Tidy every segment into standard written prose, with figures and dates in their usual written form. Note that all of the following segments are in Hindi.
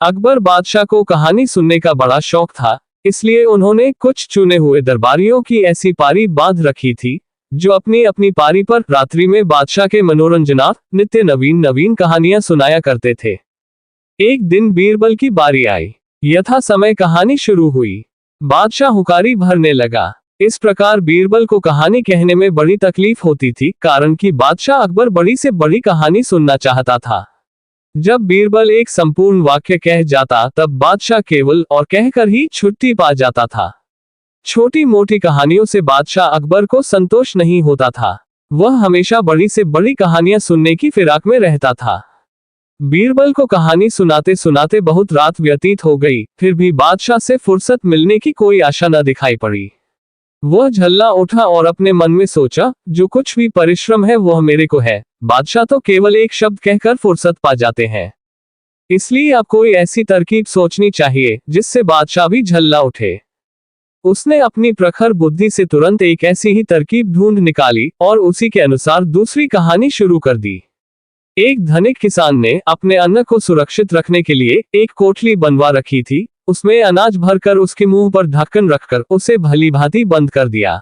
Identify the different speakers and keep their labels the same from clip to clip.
Speaker 1: अकबर बादशाह को कहानी सुनने का बड़ा शौक था, इसलिए उन्होंने कुछ चुने हुए दरबारियों की ऐसी पारी बांध रखी थी जो अपनी अपनी पारी पर रात्रि में बादशाह के मनोरंजनार्थ नित्य नवीन नवीन कहानियां सुनाया करते थे। एक दिन बीरबल की बारी आई। यथा समय कहानी शुरू हुई। बादशाह हुकारी भरने लगा। इस प्रकार बीरबल को कहानी कहने में बड़ी तकलीफ होती थी, कारण कि बादशाह अकबर बड़ी से बड़ी कहानी सुनना चाहता था। जब बीरबल एक संपूर्ण वाक्य कह जाता तब बादशाह केवल और कहकर ही छुट्टी पा जाता था। छोटी मोटी कहानियों से बादशाह अकबर को संतोष नहीं होता था। वह हमेशा बड़ी से बड़ी कहानियां सुनने की फिराक में रहता था। बीरबल को कहानी सुनाते सुनाते बहुत रात व्यतीत हो गई, फिर भी बादशाह से फुर्सत मिलने की कोई आशा न दिखाई पड़ी। वह झल्ला उठा और अपने मन में सोचा, जो कुछ भी परिश्रम है वह मेरे को है। बादशाह तो केवल एक शब्द कहकर फुर्सत पा जाते हैं, इसलिए अब कोई ऐसी तरकीब सोचनी चाहिए जिससे बादशाह भी झल्ला उठे। उसने अपनी प्रखर बुद्धि से तुरंत एक ऐसी ही तरकीब ढूंढ निकाली और उसी के अनुसार दूसरी कहानी शुरू कर दी। एक धनिक किसान ने अपने अन्न को सुरक्षित रखने के लिए एक कोठली बनवा रखी थी। उसमें अनाज भरकर उसके मुंह पर ढक्कन रखकर उसे भली भांति बंद कर दिया।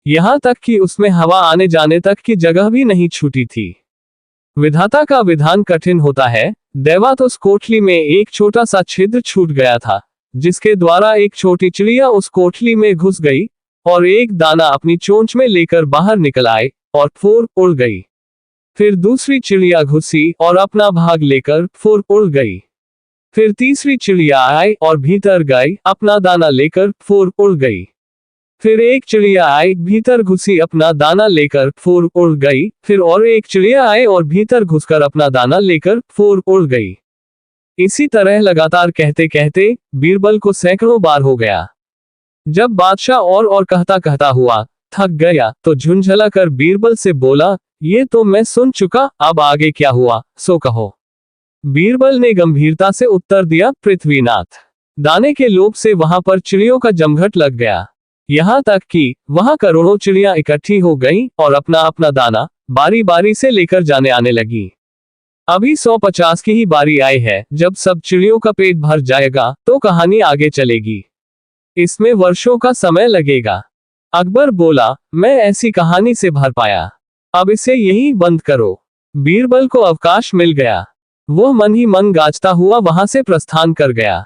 Speaker 1: यहाँ तक कि उसमें हवा आने जाने तक की जगह भी नहीं छूटी थी। विधाता का विधान कठिन होता है। दैवात उस कोठली में एक छोटा सा छिद्र छूट गया था, जिसके द्वारा एक छोटी चिड़िया उस कोठली में घुस गई और एक दाना अपनी चोंच में लेकर बाहर निकल आए और फुर उड़ गई। फिर दूसरी चिड़िया घुसी और अपना भाग लेकर फुर उड़ गई। फिर तीसरी चिड़िया आई और भीतर गई, अपना दाना लेकर फुर उड़ गई। फिर एक चिड़िया आई, भीतर घुसी, अपना दाना लेकर फुर उड़ गई। फिर और एक चिड़िया आई और भीतर घुसकर अपना दाना लेकर फुर उड़ गई। इसी तरह लगातार कहते कहते बीरबल को सैकड़ों बार हो गया। जब बादशाह और कहता कहता हुआ थक गया तो झुंझला कर बीरबल से बोला, ये तो मैं सुन चुका, अब आगे क्या हुआ सो कहो। बीरबल ने गंभीरता से उत्तर दिया, पृथ्वीनाथ। दाने के लोभ से वहां पर चिड़ियों का जमघट लग गया, यहाँ तक कि वहां करोड़ों चिड़ियां इकट्ठी हो गईं और अपना अपना दाना बारी बारी से लेकर जाने आने लगी। अभी 150 की ही बारी आई है। जब सब चिड़ियों का पेट भर जाएगा तो कहानी आगे चलेगी। इसमें वर्षों का समय लगेगा। अकबर बोला, मैं ऐसी कहानी से भर पाया, अब इसे यही बंद करो। बीरबल को अवकाश मिल गया। वह मन ही मन गाजता हुआ वहां से प्रस्थान कर गया।